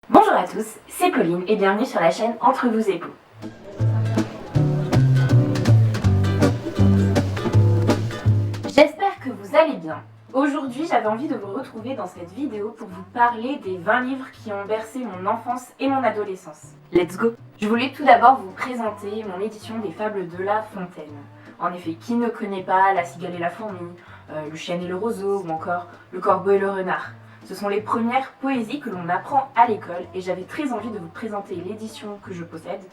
Bonjour à tous, c'est Pauline et bienvenue sur la chaîne Entre vous époux. J'espère que vous allez bien. Aujourd'hui, j'avais envie de vous retrouver dans cette vidéo pour vous parler des 20 livres qui ont bercé mon enfance et mon adolescence. Let's go! Je voulais tout d'abord vous présenter mon édition des Fables de La Fontaine. En effet, qui ne connaît pas La Cigale et la Fourmi, Le Chêne et le Roseau ou encore Le Corbeau et le Renard? Ce sont les premières poésies que l'on apprend à l'école et j'avais très envie de vous présenter l'édition que je possède,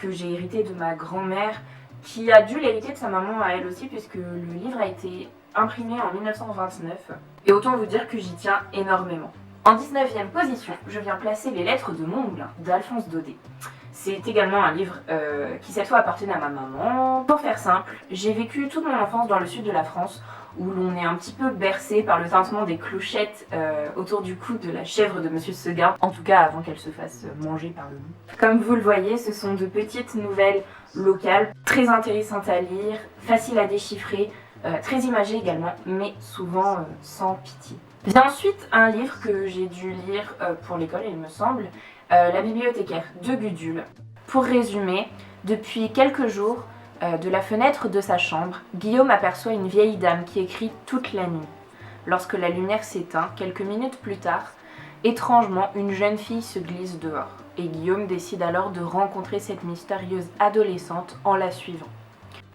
que j'ai héritée de ma grand-mère, qui a dû l'hériter de sa maman à elle aussi puisque le livre a été imprimé en 1929. Et autant vous dire que j'y tiens énormément. En 19e position, je viens placer Les Lettres de Montmoulin d'Alphonse Daudet. C'est également un livre qui cette fois appartenait à ma maman. Pour faire simple, j'ai vécu toute mon enfance dans le sud de la France où l'on est un petit peu bercé par le tintement des clochettes autour du cou de la chèvre de Monsieur Seguin, en tout cas avant qu'elle se fasse manger par le loup. Comme vous le voyez, ce sont de petites nouvelles locales, très intéressantes à lire, faciles à déchiffrer, très imagées également, mais souvent sans pitié. Vient ensuite un livre que j'ai dû lire pour l'école, il me semble, La bibliothécaire de Gudule. Pour résumer, depuis quelques jours, de la fenêtre de sa chambre, Guillaume aperçoit une vieille dame qui écrit toute la nuit. Lorsque la lumière s'éteint, quelques minutes plus tard, étrangement, une jeune fille se glisse dehors. Et Guillaume décide alors de rencontrer cette mystérieuse adolescente en la suivant.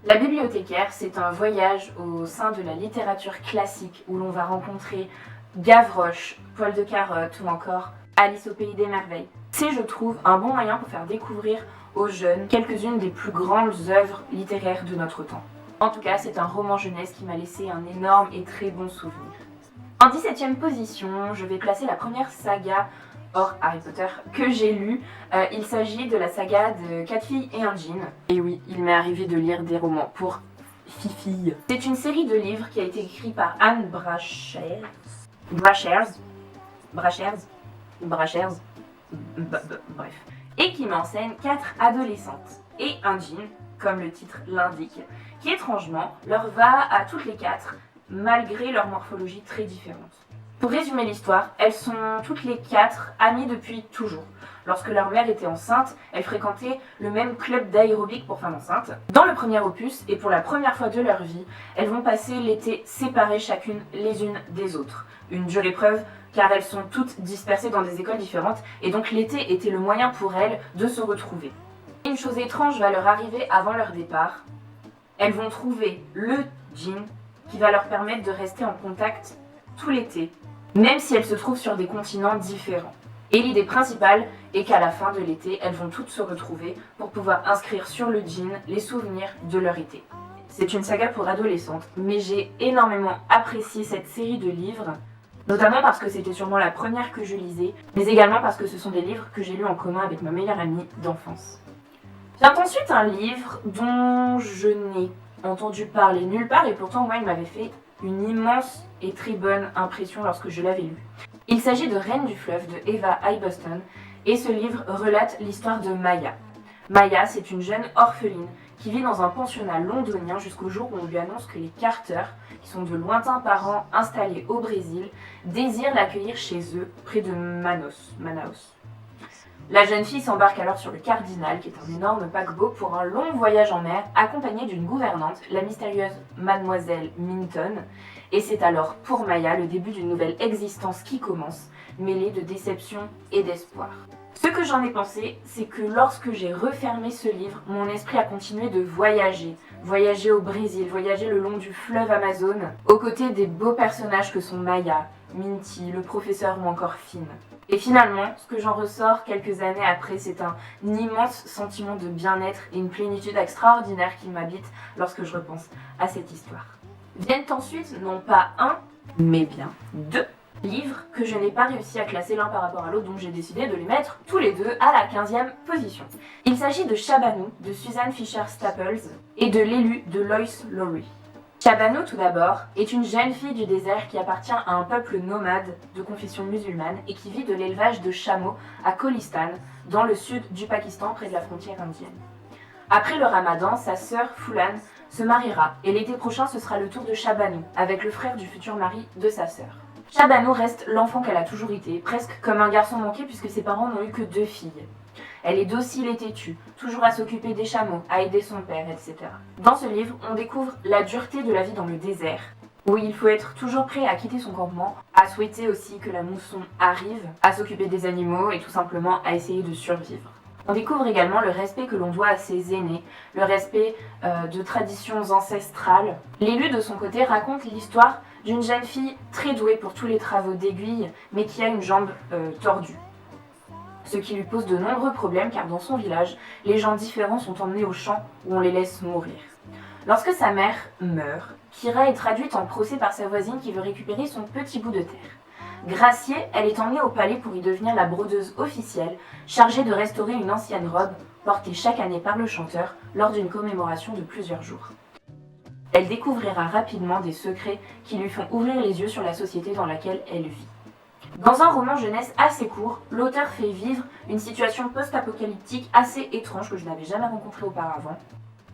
La bibliothécaire, c'est un voyage au sein de la littérature classique où l'on va rencontrer Gavroche, Paul de Carotte ou encore Alice au pays des merveilles. C'est, je trouve, un bon moyen pour faire découvrir aux jeunes quelques-unes des plus grandes œuvres littéraires de notre temps. En tout cas, c'est un roman jeunesse qui m'a laissé un énorme et très bon souvenir. En 17e position, je vais placer la première saga hors Harry Potter que j'ai lue. Il s'agit de la saga de 4 filles et un djinn. Et oui, il m'est arrivé de lire des romans pour Fifi. C'est une série de livres qui a été écrite par Anne Brachers, bref, et qui m'enseigne 4 adolescentes et un djinn, comme le titre l'indique, qui étrangement leur va à toutes les 4, malgré leur morphologie très différente. Pour résumer l'histoire, elles sont toutes les 4 amies depuis toujours. Lorsque leur mère était enceinte, elles fréquentaient le même club d'aérobic pour femmes enceintes. Dans le premier opus, et pour la première fois de leur vie, elles vont passer l'été séparées chacune les unes des autres. Une dure épreuve, car elles sont toutes dispersées dans des écoles différentes, et donc l'été était le moyen pour elles de se retrouver. Une chose étrange va leur arriver avant leur départ. Elles vont trouver le djinn qui va leur permettre de rester en contact tout l'été, même si elles se trouvent sur des continents différents. Et l'idée principale est qu'à la fin de l'été, elles vont toutes se retrouver pour pouvoir inscrire sur le djinn les souvenirs de leur été. C'est une saga pour adolescentes, mais j'ai énormément apprécié cette série de livres, notamment parce que c'était sûrement la première que je lisais, mais également parce que ce sont des livres que j'ai lus en commun avec ma meilleure amie d'enfance. Vient ensuite un livre dont je n'ai entendu parler nulle part et pourtant moi il m'avait fait une immense et très bonne impression lorsque je l'avais lu. Il s'agit de Reine du fleuve de Eva Hiboston et ce livre relate l'histoire de Maya. Maya, c'est une jeune orpheline qui vit dans un pensionnat londonien jusqu'au jour où on lui annonce que les Carter, qui sont de lointains parents installés au Brésil, désirent l'accueillir chez eux, près de Manaus. La jeune fille s'embarque alors sur le Cardinal, qui est un énorme paquebot, pour un long voyage en mer, accompagnée d'une gouvernante, la mystérieuse Mademoiselle Minton, et c'est alors pour Maya le début d'une nouvelle existence qui commence, mêlée de déception et d'espoir. Ce que j'en ai pensé, c'est que lorsque j'ai refermé ce livre, mon esprit a continué de voyager. Voyager au Brésil, voyager le long du fleuve Amazon, aux côtés des beaux personnages que sont Maya, Minty, le professeur ou encore Finn. Et finalement, ce que j'en ressors quelques années après, c'est un immense sentiment de bien-être et une plénitude extraordinaire qui m'habite lorsque je repense à cette histoire. Viennent ensuite, non pas un, mais bien 2 livres que je n'ai pas réussi à classer l'un par rapport à l'autre, donc j'ai décidé de les mettre tous les deux à la 15e position. Il s'agit de Shabbanou de Suzanne Fisher Staples et de L'élu de Lois Lowry. Shabbanou, tout d'abord, est une jeune fille du désert qui appartient à un peuple nomade de confession musulmane et qui vit de l'élevage de chameaux à Kholistan, dans le sud du Pakistan, près de la frontière indienne. Après le ramadan, sa sœur Foulane se mariera et l'été prochain ce sera le tour de Shabbanou avec le frère du futur mari de sa sœur. Shabbanou reste l'enfant qu'elle a toujours été, presque comme un garçon manqué puisque ses parents n'ont eu que 2 filles. Elle est docile et têtue, toujours à s'occuper des chameaux, à aider son père, etc. Dans ce livre, on découvre la dureté de la vie dans le désert, où il faut être toujours prêt à quitter son campement, à souhaiter aussi que la mousson arrive, à s'occuper des animaux et tout simplement à essayer de survivre. On découvre également le respect que l'on doit à ses aînés, le respect de traditions ancestrales. L'élu de son côté raconte l'histoire d'une jeune fille très douée pour tous les travaux d'aiguille, mais qui a une jambe tordue. Ce qui lui pose de nombreux problèmes car dans son village, les gens différents sont emmenés au champ où on les laisse mourir. Lorsque sa mère meurt, Kira est traduite en procès par sa voisine qui veut récupérer son petit bout de terre. Graciée, elle est emmenée au palais pour y devenir la brodeuse officielle, chargée de restaurer une ancienne robe portée chaque année par le chanteur lors d'une commémoration de plusieurs jours. Elle découvrira rapidement des secrets qui lui font ouvrir les yeux sur la société dans laquelle elle vit. Dans un roman jeunesse assez court, l'auteur fait vivre une situation post-apocalyptique assez étrange que je n'avais jamais rencontrée auparavant.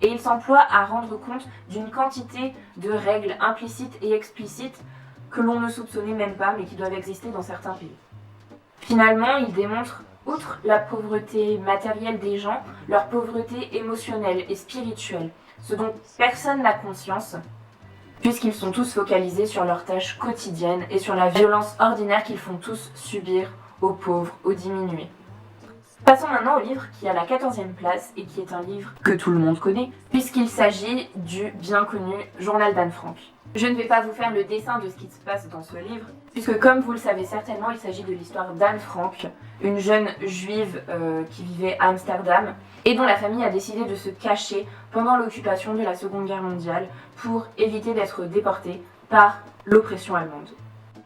Et il s'emploie à rendre compte d'une quantité de règles implicites et explicites que l'on ne soupçonnait même pas, mais qui doivent exister dans certains pays. Finalement, il démontre, outre la pauvreté matérielle des gens, leur pauvreté émotionnelle et spirituelle, ce dont personne n'a conscience, puisqu'ils sont tous focalisés sur leurs tâches quotidiennes et sur la violence ordinaire qu'ils font tous subir aux pauvres, aux diminués. Passons maintenant au livre qui est à la 14e place et qui est un livre que tout le monde connaît, puisqu'il s'agit du bien connu Journal d'Anne Frank. Je ne vais pas vous faire le dessin de ce qui se passe dans ce livre, puisque comme vous le savez certainement, il s'agit de l'histoire d'Anne Frank, une jeune juive qui vivait à Amsterdam et dont la famille a décidé de se cacher pendant l'occupation de la Seconde Guerre mondiale pour éviter d'être déportée par l'oppression allemande.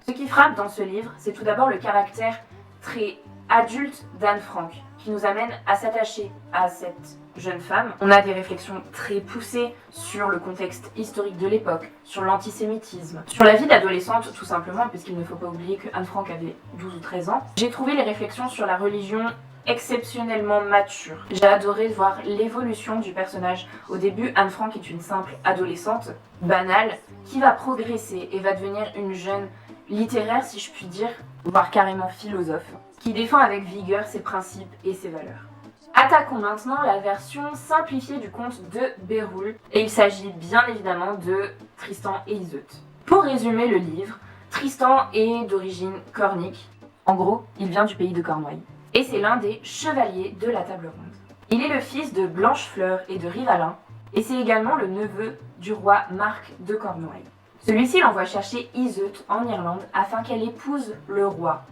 Ce qui frappe dans ce livre, c'est tout d'abord le caractère très adulte d'Anne Frank, qui nous amène à s'attacher à cette jeune femme. On a des réflexions très poussées sur le contexte historique de l'époque, sur l'antisémitisme, sur la vie d'adolescente tout simplement, puisqu'il ne faut pas oublier que Anne Frank avait 12 ou 13 ans. J'ai trouvé les réflexions sur la religion exceptionnellement matures. J'ai adoré voir l'évolution du personnage. Au début, Anne Frank est une simple adolescente, banale, qui va progresser et va devenir une jeune littéraire, si je puis dire, voire carrément philosophe, qui défend avec vigueur ses principes et ses valeurs. Attaquons maintenant la version simplifiée du conte de Béroul, et il s'agit bien évidemment de Tristan et Iseut. Pour résumer le livre, Tristan est d'origine cornique, en gros, il vient du pays de Cornouailles, et c'est l'un des chevaliers de la table ronde. Il est le fils de Blanchefleur et de Rivalin, et c'est également le neveu du roi Marc de Cornouailles. Celui-ci l'envoie chercher Iseut en Irlande afin qu'elle épouse le roi.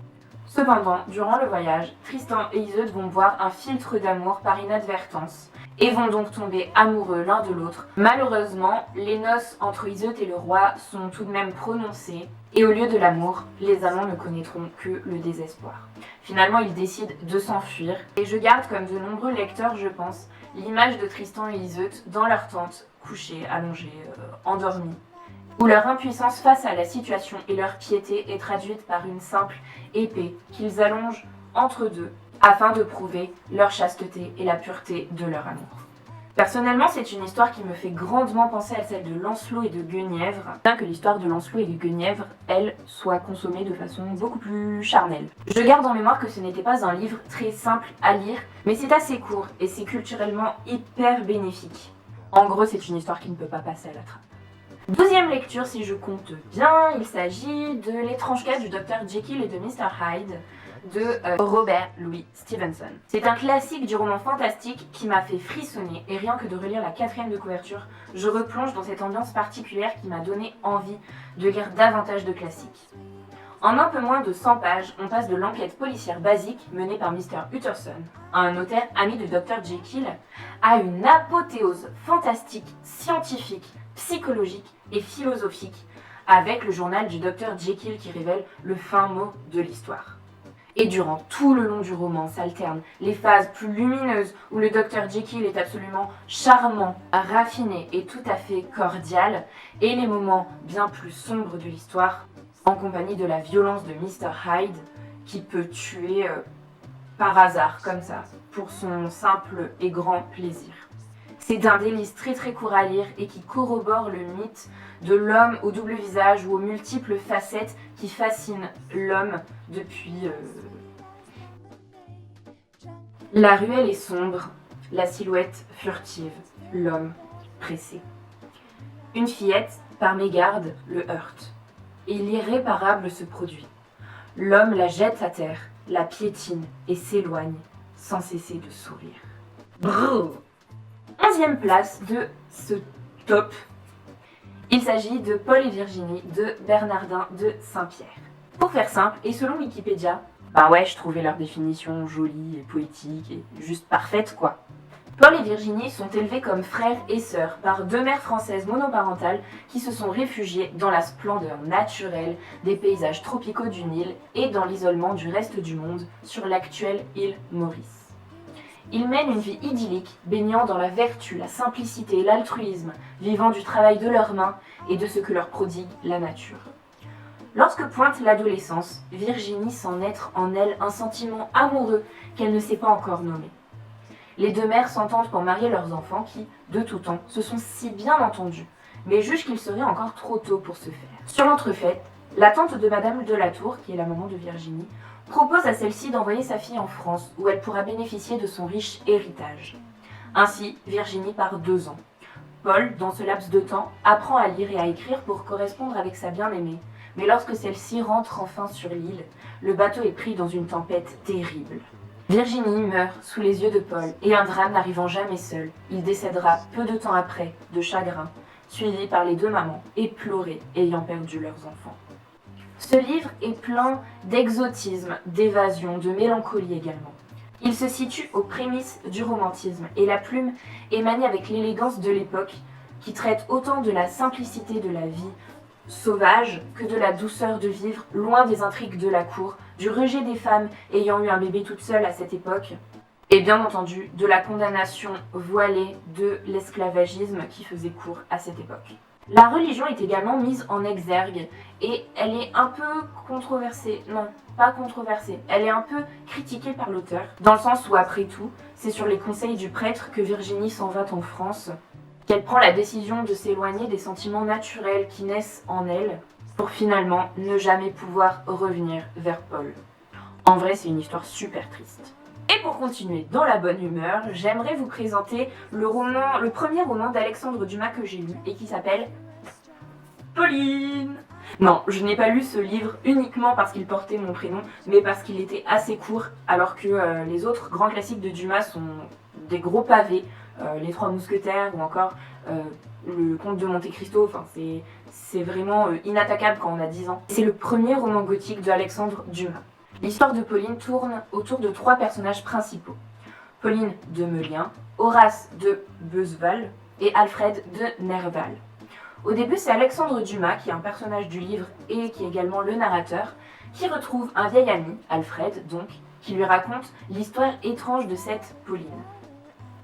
Cependant, durant le voyage, Tristan et Iseut vont voir un filtre d'amour par inadvertance et vont donc tomber amoureux l'un de l'autre. Malheureusement, les noces entre Iseut et le roi sont tout de même prononcées et au lieu de l'amour, les amants ne connaîtront que le désespoir. Finalement, ils décident de s'enfuir et je garde comme de nombreux lecteurs, je pense, l'image de Tristan et Iseut dans leur tente, couchés, allongés, endormis, où leur impuissance face à la situation et leur piété est traduite par une simple épée qu'ils allongent entre deux afin de prouver leur chasteté et la pureté de leur amour. Personnellement, c'est une histoire qui me fait grandement penser à celle de Lancelot et de Guenièvre, bien que l'histoire de Lancelot et de Guenièvre, elle, soit consommée de façon beaucoup plus charnelle. Je garde en mémoire que ce n'était pas un livre très simple à lire, mais c'est assez court et c'est culturellement hyper bénéfique. En gros, c'est une histoire qui ne peut pas passer à la trappe. Deuxième lecture, si je compte bien, il s'agit de L'étrange cas du Dr Jekyll et de Mr Hyde de Robert Louis Stevenson. C'est un classique du roman fantastique qui m'a fait frissonner et rien que de relire la 4e de couverture, je replonge dans cette ambiance particulière qui m'a donné envie de lire davantage de classiques. En un peu moins de 100 pages, on passe de l'enquête policière basique menée par Mr Utterson, un notaire ami du Dr Jekyll, à une apothéose fantastique, scientifique, psychologique et philosophique, avec le journal du Dr Jekyll qui révèle le fin mot de l'histoire. Et durant tout le long du roman s'alternent les phases plus lumineuses où le Dr Jekyll est absolument charmant, raffiné et tout à fait cordial, et les moments bien plus sombres de l'histoire, en compagnie de la violence de Mr Hyde, qui peut tuer par hasard, comme ça, pour son simple et grand plaisir. C'est d'un délice très très court à lire et qui corrobore le mythe de l'homme au double visage ou aux multiples facettes qui fascinent l'homme depuis... La ruelle est sombre, la silhouette furtive, l'homme pressé. Une fillette, par mégarde, le heurte. Et l'irréparable se produit. L'homme la jette à terre, la piétine et s'éloigne, sans cesser de sourire. Brrr. 11e place de ce top. Il s'agit de Paul et Virginie de Bernardin de Saint-Pierre. Pour faire simple, et selon Wikipédia, bah ouais, je trouvais leur définition jolie et poétique et juste parfaite quoi. Paul et Virginie sont élevés comme frères et sœurs par deux mères françaises monoparentales qui se sont réfugiées dans la splendeur naturelle des paysages tropicaux du Nil et dans l'isolement du reste du monde sur l'actuelle île Maurice. Ils mènent une vie idyllique, baignant dans la vertu, la simplicité et l'altruisme, vivant du travail de leurs mains et de ce que leur prodigue la nature. Lorsque pointe l'adolescence, Virginie sent naître en elle un sentiment amoureux qu'elle ne sait pas encore nommer. Les deux mères s'entendent pour marier leurs enfants qui, de tout temps, se sont si bien entendus, mais jugent qu'il serait encore trop tôt pour se faire. Sur l'entrefaite, la tante de Madame de la Tour, qui est la maman de Virginie, propose à celle-ci d'envoyer sa fille en France où elle pourra bénéficier de son riche héritage. Ainsi, Virginie part 2 ans. Paul, dans ce laps de temps, apprend à lire et à écrire pour correspondre avec sa bien-aimée, mais lorsque celle-ci rentre enfin sur l'île, le bateau est pris dans une tempête terrible. Virginie meurt sous les yeux de Paul, et un drame n'arrivant jamais seul, il décédera peu de temps après, de chagrin, suivi par les deux mamans, éplorées, ayant perdu leurs enfants. Ce livre est plein d'exotisme, d'évasion, de mélancolie également. Il se situe aux prémices du romantisme, et la plume est maniée avec l'élégance de l'époque, qui traite autant de la simplicité de la vie sauvage que de la douceur de vivre, loin des intrigues de la cour, du rejet des femmes ayant eu un bébé toute seule à cette époque, et bien entendu de la condamnation voilée de l'esclavagisme qui faisait cour à cette époque. La religion est également mise en exergue et elle est un peu controversée, non, pas controversée, elle est un peu critiquée par l'auteur, dans le sens où après tout, c'est sur les conseils du prêtre que Virginie s'en va en France, qu'elle prend la décision de s'éloigner des sentiments naturels qui naissent en elle, pour finalement ne jamais pouvoir revenir vers Paul. En vrai, c'est une histoire super triste. Et pour continuer dans la bonne humeur, j'aimerais vous présenter le premier roman d'Alexandre Dumas que j'ai lu et qui s'appelle Pauline. Non, je n'ai pas lu ce livre uniquement parce qu'il portait mon prénom, mais parce qu'il était assez court, alors que les autres grands classiques de Dumas sont des gros pavés, Les Trois Mousquetaires ou encore Le Comte de Monte Cristo, enfin c'est vraiment inattaquable quand on a 10 ans. C'est le premier roman gothique de Alexandre Dumas. L'histoire de Pauline tourne autour de 3 personnages principaux. Pauline de Meulien, Horace de Beuzeval et Alfred de Nerval. Au début, c'est Alexandre Dumas, qui est un personnage du livre et qui est également le narrateur, qui retrouve un vieil ami, Alfred donc, qui lui raconte l'histoire étrange de cette Pauline.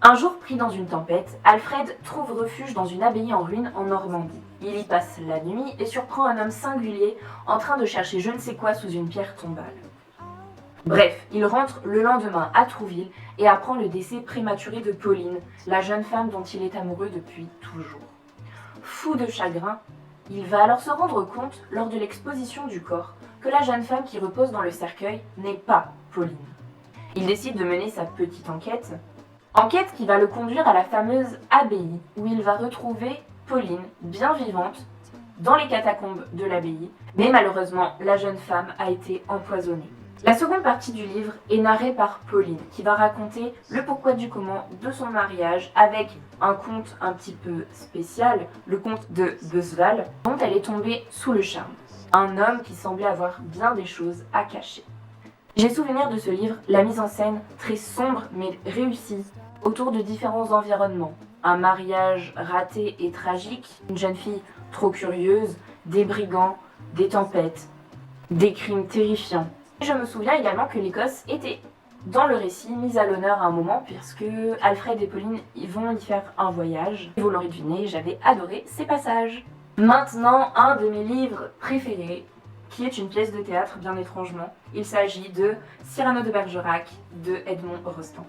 Un jour pris dans une tempête, Alfred trouve refuge dans une abbaye en ruine en Normandie. Il y passe la nuit et surprend un homme singulier en train de chercher je ne sais quoi sous une pierre tombale. Bref, il rentre le lendemain à Trouville et apprend le décès prématuré de Pauline, la jeune femme dont il est amoureux depuis toujours. Fou de chagrin, il va alors se rendre compte, lors de l'exposition du corps, que la jeune femme qui repose dans le cercueil n'est pas Pauline. Il décide de mener sa petite enquête qui va le conduire à la fameuse abbaye, où il va retrouver Pauline, bien vivante, dans les catacombes de l'abbaye, mais malheureusement, la jeune femme a été empoisonnée. La seconde partie du livre est narrée par Pauline, qui va raconter le pourquoi du comment de son mariage avec un conte un petit peu spécial, le conte de Beuzeval, dont elle est tombée sous le charme. Un homme qui semblait avoir bien des choses à cacher. J'ai souvenir de ce livre, la mise en scène très sombre mais réussie, autour de différents environnements. Un mariage raté et tragique, une jeune fille trop curieuse, des brigands, des tempêtes, des crimes terrifiants. Je me souviens également que l'Écosse était dans le récit mise à l'honneur à un moment puisque Alfred et Pauline vont y faire un voyage. Vous l'aurez deviné, j'avais adoré ces passages. Maintenant, un de mes livres préférés, qui est une pièce de théâtre bien étrangement. Il s'agit de Cyrano de Bergerac de Edmond Rostand.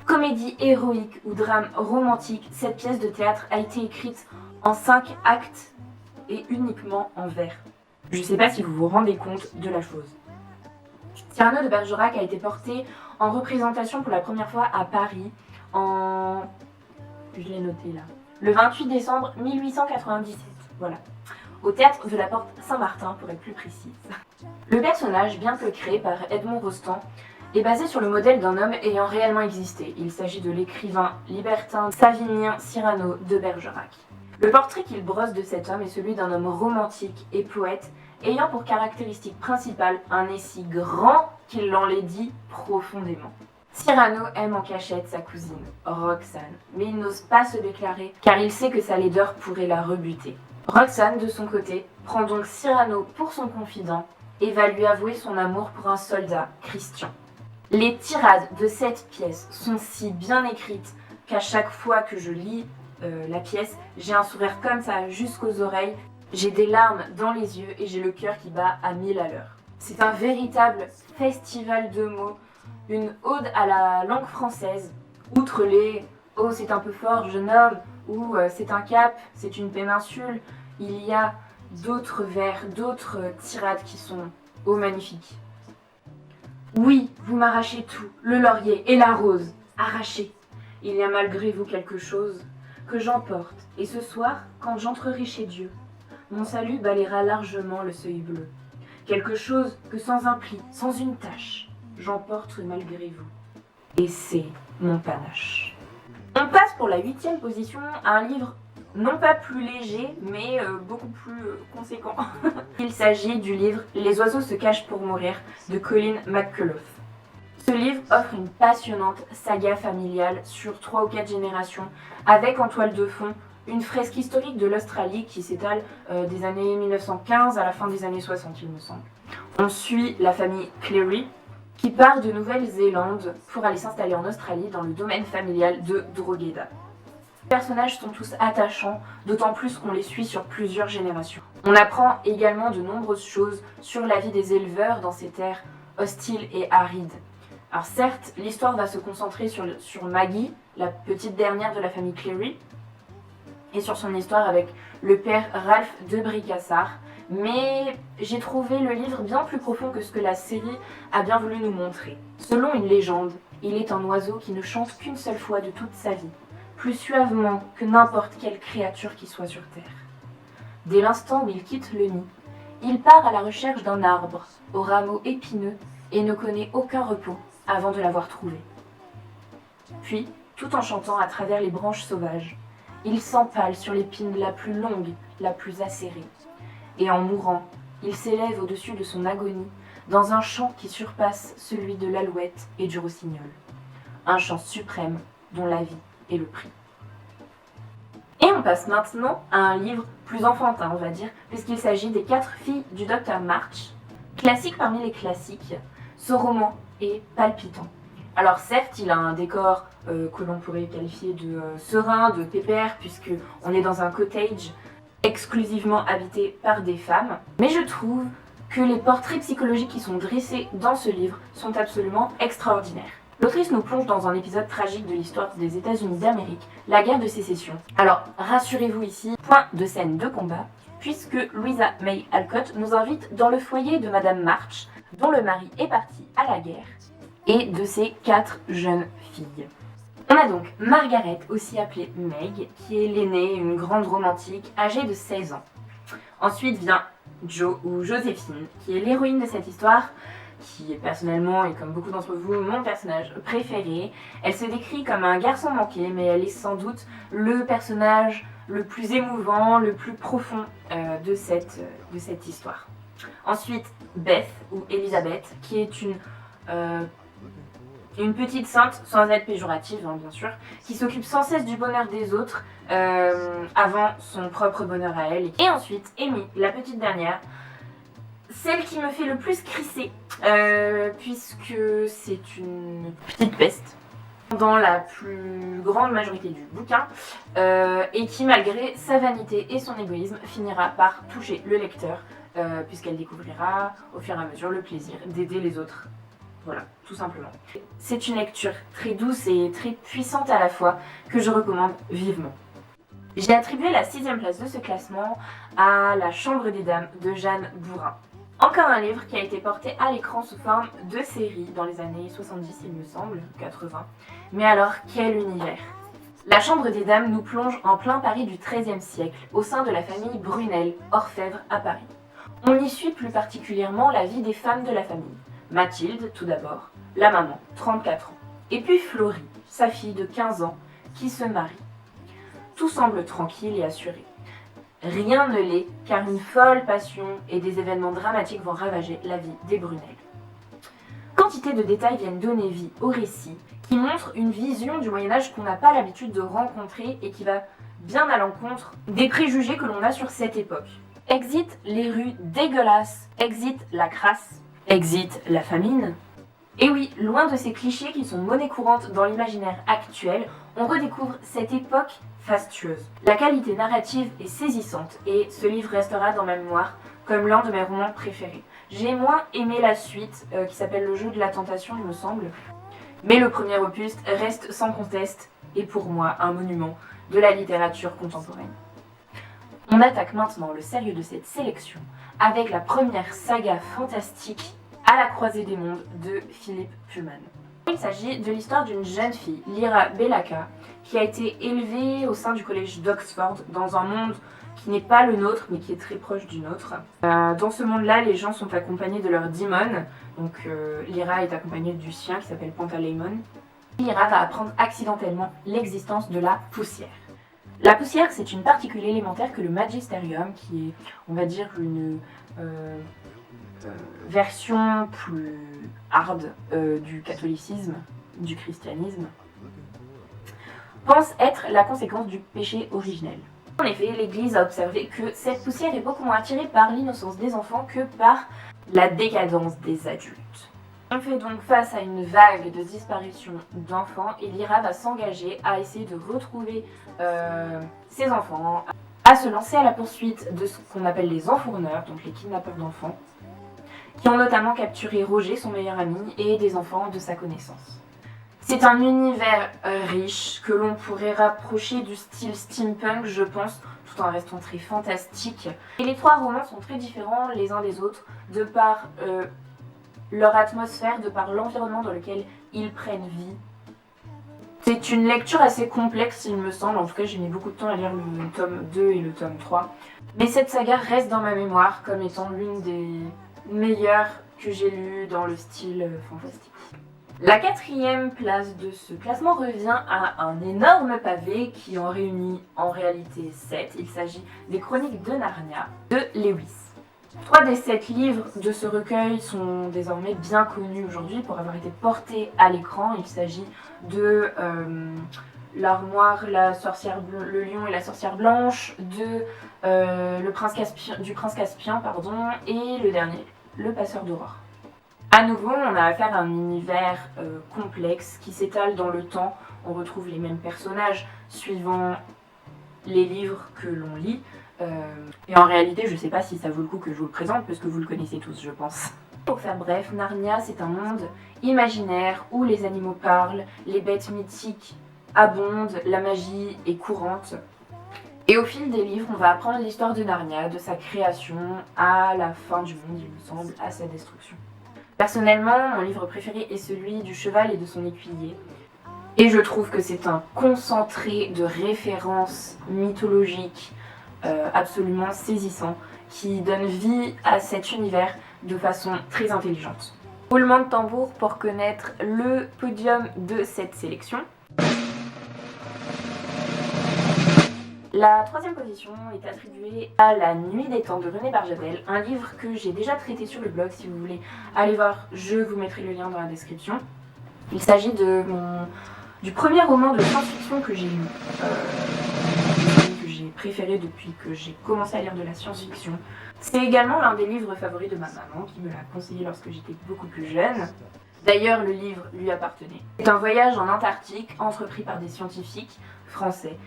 Comédie héroïque ou drame romantique, cette pièce de théâtre a été écrite en 5 actes et uniquement en vers. Je ne sais pas si vous vous rendez compte de la chose. Cyrano de Bergerac a été porté en représentation pour la première fois à Paris je l'ai noté là, le 28 décembre 1897, voilà, au théâtre de la Porte Saint-Martin pour être plus précise. Le personnage, bien que créé par Edmond Rostand, est basé sur le modèle d'un homme ayant réellement existé. Il s'agit de l'écrivain libertin Savinien Cyrano de Bergerac. Le portrait qu'il brosse de cet homme est celui d'un homme romantique et poète, ayant pour caractéristique principale un nez si grand qu'il l'enlaidit profondément. Cyrano aime en cachette sa cousine, Roxane, mais il n'ose pas se déclarer car il sait que sa laideur pourrait la rebuter. Roxane, de son côté, prend donc Cyrano pour son confident et va lui avouer son amour pour un soldat, Christian. Les tirades de cette pièce sont si bien écrites qu'à chaque fois que je lis la pièce, j'ai un sourire comme ça jusqu'aux oreilles, j'ai des larmes dans les yeux et j'ai le cœur qui bat à 1000 à l'heure. C'est un véritable festival de mots, une ode à la langue française, outre les « oh c'est un peu fort jeune homme » ou « c'est un cap, c'est une péninsule », il y a d'autres vers, d'autres tirades qui sont « oh magnifiques ». Oui, vous m'arrachez tout, le laurier et la rose, arrachez. Il y a malgré vous quelque chose que j'emporte, et ce soir, quand j'entrerai chez Dieu, mon salut balayera largement le seuil bleu. Quelque chose que sans un pli, sans une tache, j'emporte malgré vous. Et c'est mon panache. On passe pour la 8e position à un livre non pas plus léger, mais beaucoup plus conséquent. Il s'agit du livre « Les oiseaux se cachent pour mourir » de Colin McCullough. Ce livre offre une passionnante saga familiale sur 3 ou 4 générations, avec en toile de fond une fresque historique de l'Australie qui s'étale des années 1915 à la fin des années 60, il me semble. On suit la famille Cleary, qui part de Nouvelle-Zélande pour aller s'installer en Australie dans le domaine familial de Drogheda. Les personnages sont tous attachants, d'autant plus qu'on les suit sur plusieurs générations. On apprend également de nombreuses choses sur la vie des éleveurs dans ces terres hostiles et arides. Alors certes, l'histoire va se concentrer sur Maggie, la petite dernière de la famille Cleary, et sur son histoire avec le père Ralph de Bricassard, mais j'ai trouvé le livre bien plus profond que ce que la série a bien voulu nous montrer. Selon une légende, il est un oiseau qui ne chante qu'une seule fois de toute sa vie, plus suavement que n'importe quelle créature qui soit sur terre. Dès l'instant où il quitte le nid, il part à la recherche d'un arbre, aux rameaux épineux, et ne connaît aucun repos avant de l'avoir trouvé. Puis, tout en chantant à travers les branches sauvages, il s'empale sur l'épine la plus longue, la plus acérée. Et en mourant, il s'élève au-dessus de son agonie dans un chant qui surpasse celui de l'alouette et du rossignol. Un chant suprême dont la vie est le prix. Et on passe maintenant à un livre plus enfantin, on va dire, puisqu'il s'agit des 4 filles du Docteur March. Classique parmi les classiques, ce roman est palpitant. Alors certes, il a un décor que l'on pourrait qualifier de serein, de pépère, puisqu'on est dans un cottage exclusivement habité par des femmes. Mais je trouve que les portraits psychologiques qui sont dressés dans ce livre sont absolument extraordinaires. L'autrice nous plonge dans un épisode tragique de l'histoire des États-Unis d'Amérique, la guerre de sécession. Alors, rassurez-vous ici, point de scène de combat, puisque Louisa May Alcott nous invite dans le foyer de Madame March, dont le mari est parti à la guerre, et de ses 4 jeunes filles. On a donc Margaret, aussi appelée Meg, qui est l'aînée, une grande romantique, âgée de 16 ans. Ensuite vient Jo, ou Joséphine, qui est l'héroïne de cette histoire, qui est personnellement, et comme beaucoup d'entre vous, mon personnage préféré. Elle se décrit comme un garçon manqué, mais elle est sans doute le personnage le plus émouvant, le plus profond de cette histoire. Ensuite, Beth, ou Elisabeth, qui est une petite sainte, sans être péjorative bien sûr, qui s'occupe sans cesse du bonheur des autres avant son propre bonheur à elle. Et ensuite, Amy, la petite dernière, celle qui me fait le plus crisser, puisque c'est une petite peste dans la plus grande majorité du bouquin, et qui malgré sa vanité et son égoïsme finira par toucher le lecteur, puisqu'elle découvrira au fur et à mesure le plaisir d'aider les autres Voilà, tout simplement. C'est une lecture très douce et très puissante à la fois que je recommande vivement. J'ai attribué la 6e place de ce classement à La Chambre des Dames de Jeanne Bourrin. Encore un livre qui a été porté à l'écran sous forme de série dans les années 70 il me semble, 80. Mais alors, quel univers! La Chambre des Dames nous plonge en plein Paris du XIIIe siècle, au sein de la famille Brunel, orfèvre à Paris. On y suit plus particulièrement la vie des femmes de la famille. Mathilde, tout d'abord, la maman, 34 ans. Et puis Florie, sa fille de 15 ans, qui se marie. Tout semble tranquille et assuré. Rien ne l'est, car une folle passion et des événements dramatiques vont ravager la vie des Brunel. Quantité de détails viennent donner vie au récit, qui montre une vision du Moyen-Âge qu'on n'a pas l'habitude de rencontrer et qui va bien à l'encontre des préjugés que l'on a sur cette époque. Exit les rues dégueulasses, exit la crasse, exit la famine. Et oui, loin de ces clichés qui sont monnaie courante dans l'imaginaire actuel, on redécouvre cette époque fastueuse. La qualité narrative est saisissante et ce livre restera dans ma mémoire comme l'un de mes romans préférés. J'ai moins aimé la suite qui s'appelle Le Jeu de la Tentation, il me semble, mais le premier opus reste sans conteste et pour moi un monument de la littérature contemporaine. On attaque maintenant le sérieux de cette sélection avec la première saga fantastique à la croisée des mondes de Philippe Pullman. Il s'agit de l'histoire d'une jeune fille, Lyra Belaka, qui a été élevée au sein du collège d'Oxford dans un monde qui n'est pas le nôtre mais qui est très proche du nôtre. Dans ce monde-là, les gens sont accompagnés de leur daemon, donc Lyra est accompagnée du sien qui s'appelle Pantaleimon. Lyra va apprendre accidentellement l'existence de la poussière. La poussière, c'est une particule élémentaire que le magisterium, qui est, on va dire, une version plus hard du catholicisme, du christianisme, pense être la conséquence du péché originel. En effet, l'Église a observé que cette poussière est beaucoup moins attirée par l'innocence des enfants que par la décadence des adultes. On fait donc face à une vague de disparition d'enfants et Lyra va s'engager à essayer de retrouver ses enfants, à se lancer à la poursuite de ce qu'on appelle les enfourneurs, donc les kidnappeurs d'enfants, qui ont notamment capturé Roger, son meilleur ami, et des enfants de sa connaissance. C'est un univers riche que l'on pourrait rapprocher du style steampunk, je pense, tout en restant très fantastique. Et les 3 romans sont très différents les uns des autres, de par leur atmosphère, de par l'environnement dans lequel ils prennent vie. C'est une lecture assez complexe, il me semble, en tout cas j'ai mis beaucoup de temps à lire le tome 2 et le tome 3. Mais cette saga reste dans ma mémoire comme étant l'une des meilleures que j'ai lues dans le style fantastique. La 4e place de ce classement revient à un énorme pavé qui en réunit en réalité 7. Il s'agit des Chroniques de Narnia de Lewis. 3 des 7 livres de ce recueil sont désormais bien connus aujourd'hui pour avoir été portés à l'écran. Il s'agit de L'armoire, le lion et la sorcière blanche, de du prince Caspien, et le dernier, le passeur d'aurore. A nouveau, on a affaire à un univers complexe qui s'étale dans le temps. On retrouve les mêmes personnages suivant les livres que l'on lit. Et en réalité, je ne sais pas si ça vaut le coup que je vous le présente, parce que vous le connaissez tous, je pense. Pour faire bref, Narnia, c'est un monde imaginaire où les animaux parlent, les bêtes mythiques abondent, la magie est courante. Et au fil des livres, on va apprendre l'histoire de Narnia, de sa création à la fin du monde, il me semble, à sa destruction. Personnellement, mon livre préféré est celui du cheval et de son écuyer. Et je trouve que c'est un concentré de références mythologiques absolument saisissant qui donne vie à cet univers de façon très intelligente. Roulement de tambour pour connaître le podium de cette sélection. La 3e position est attribuée à La Nuit des Temps de René Barjavel, un livre que j'ai déjà traité sur le blog. Si vous voulez aller voir, je vous mettrai le lien dans la description. Il s'agit du premier roman de science-fiction que j'ai lu, que j'ai préféré depuis que j'ai commencé à lire de la science-fiction. C'est également l'un des livres favoris de ma maman qui me l'a conseillé lorsque j'étais beaucoup plus jeune. D'ailleurs, le livre lui appartenait. C'est un voyage en Antarctique entrepris par des scientifiques français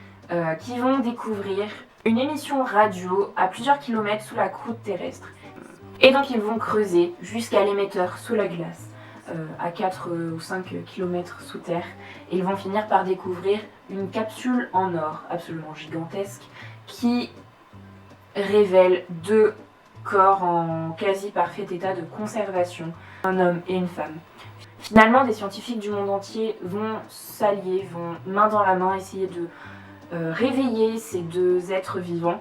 qui vont découvrir une émission radio à plusieurs kilomètres sous la croûte terrestre. Et donc ils vont creuser jusqu'à l'émetteur sous la glace à 4 ou 5 km sous terre. Et ils vont finir par découvrir une capsule en or absolument gigantesque qui révèle 2 corps en quasi parfait état de conservation, un homme et une femme. Finalement, des scientifiques du monde entier vont s'allier, vont main dans la main essayer de réveiller ces 2 êtres vivants,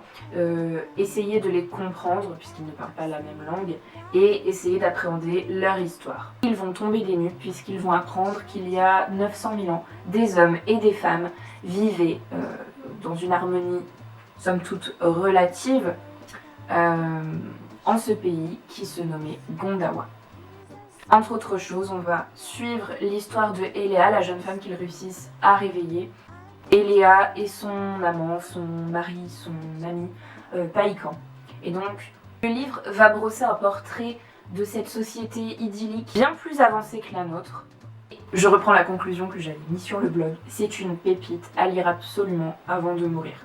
essayer de les comprendre puisqu'ils ne parlent pas la même langue et essayer d'appréhender leur histoire. Ils vont tomber des nues puisqu'ils vont apprendre qu'il y a 900 000 ans, des hommes et des femmes vivaient dans une harmonie somme toute relative en ce pays qui se nommait Gondawa. Entre autres choses, on va suivre l'histoire de Eléa, la jeune femme qu'ils réussissent à réveiller. Eléa et son amant, son mari, son ami, Païkan. Et donc, le livre va brosser un portrait de cette société idyllique bien plus avancée que la nôtre. Je reprends la conclusion que j'avais mise sur le blog. C'est une pépite à lire absolument avant de mourir.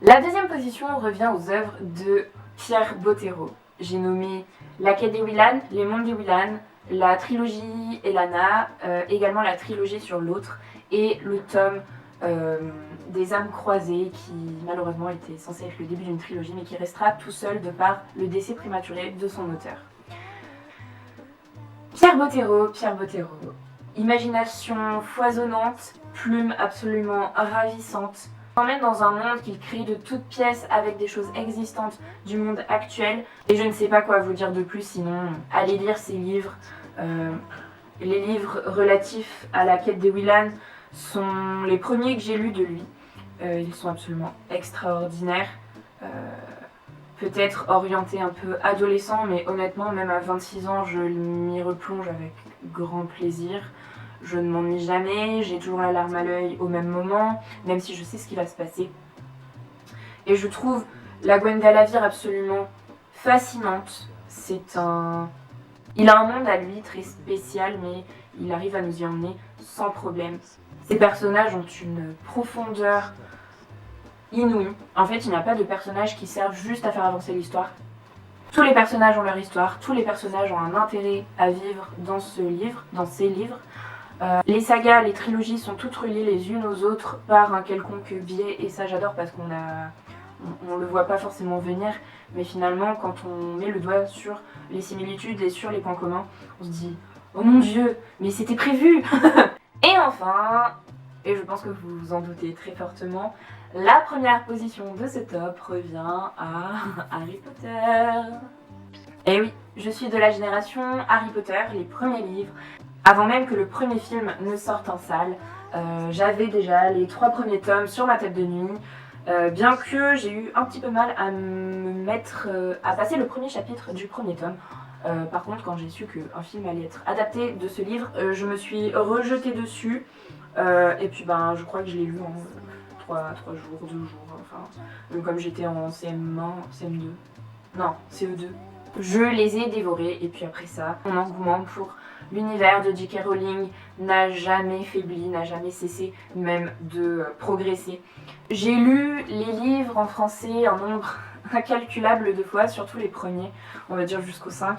La deuxième position revient aux œuvres de Pierre Bottero. J'ai nommé La Quête des Willan, Les Mondes des Willan, la trilogie Elana, également la trilogie sur l'autre et le tome des âmes croisées qui malheureusement était censé être le début d'une trilogie mais qui restera tout seul de par le décès prématuré de son auteur. Pierre Bottero, imagination foisonnante, plume absolument ravissante, emmène dans un monde qu'il crée de toutes pièces avec des choses existantes du monde actuel et je ne sais pas quoi vous dire de plus sinon allez lire ses livres. Les livres relatifs à la quête des Willan sont les premiers que j'ai lus de lui. Ils sont absolument extraordinaires. Peut-être orientés un peu adolescent, mais honnêtement, même à 26 ans, je m'y replonge avec grand plaisir. Je ne m'ennuie jamais, j'ai toujours la larme à l'œil au même moment, même si je sais ce qui va se passer. Et je trouve la Gwendalavir absolument fascinante. Il a un monde à lui très spécial, mais il arrive à nous y emmener sans problème. Ces personnages ont une profondeur inouïe. En fait, il n'y a pas de personnages qui servent juste à faire avancer l'histoire. Tous les personnages ont leur histoire, tous les personnages ont un intérêt à vivre dans ces livres. Les sagas, les trilogies sont toutes reliées les unes aux autres par un quelconque biais, et ça j'adore parce on le voit pas forcément venir, mais finalement quand on met le doigt sur les similitudes et sur les points communs, on se dit oh mon dieu, mais c'était prévu. Et enfin, et je pense que vous vous en doutez très fortement, la première position de ce top revient à Harry Potter. Et oui, je suis de la génération Harry Potter, les premiers livres. Avant même que le premier film ne sorte en salle, j'avais déjà les 3 premiers tomes sur ma table de nuit. Bien que j'ai eu un petit peu mal à passer le premier chapitre du premier tome. Par contre, quand j'ai su qu'un film allait être adapté de ce livre, je me suis rejetée dessus. Et puis je crois que je l'ai lu en 3 jours, 2 jours, enfin, comme j'étais en CM1, CM2, non, CE2. Je les ai dévorés et puis après ça, mon engouement pour l'univers de J.K. Rowling n'a jamais faibli, n'a jamais cessé même de progresser. J'ai lu les livres en français un nombre incalculable de fois, surtout les premiers, on va dire jusqu'au 5.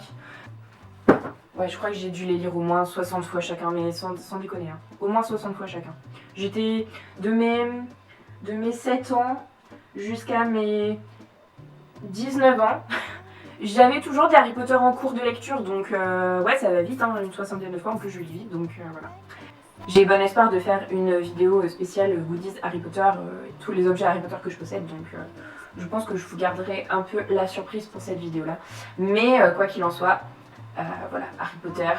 Ouais, je crois que j'ai dû les lire au moins 60 fois chacun, mais sans déconner, hein. Au moins 60 fois chacun. J'étais de mes 7 ans jusqu'à mes 19 ans. J'avais toujours des Harry Potter en cours de lecture, donc ouais, ça va vite, hein, une 60e de fois, en plus je lis vite, donc voilà. J'ai bon espoir de faire une vidéo spéciale goodies Harry Potter et tous les objets Harry Potter que je possède, donc je pense que je vous garderai un peu la surprise pour cette vidéo-là. Mais quoi qu'il en soit, voilà, Harry Potter,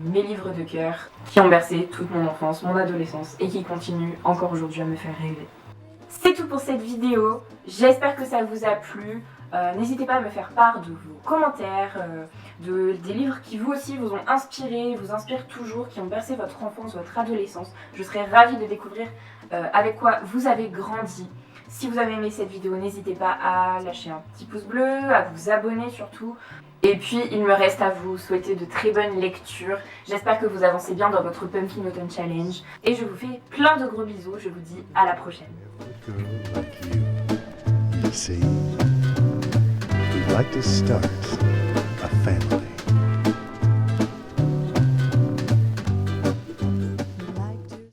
mes livres de cœur, qui ont bercé toute mon enfance, mon adolescence, et qui continuent encore aujourd'hui à me faire rêver. C'est tout pour cette vidéo, j'espère que ça vous a plu. N'hésitez pas à me faire part de vos commentaires, des livres qui vous aussi vous ont inspiré, vous inspirent toujours, qui ont bercé votre enfance, votre adolescence. Je serais ravie de découvrir avec quoi vous avez grandi. Si vous avez aimé cette vidéo, n'hésitez pas à lâcher un petit pouce bleu, à vous abonner surtout. Et puis il me reste à vous souhaiter de très bonnes lectures. J'espère que vous avancez bien dans votre Pumpkin Autumn Challenge. Et je vous fais plein de gros bisous, je vous dis à la prochaine. Like to start a family.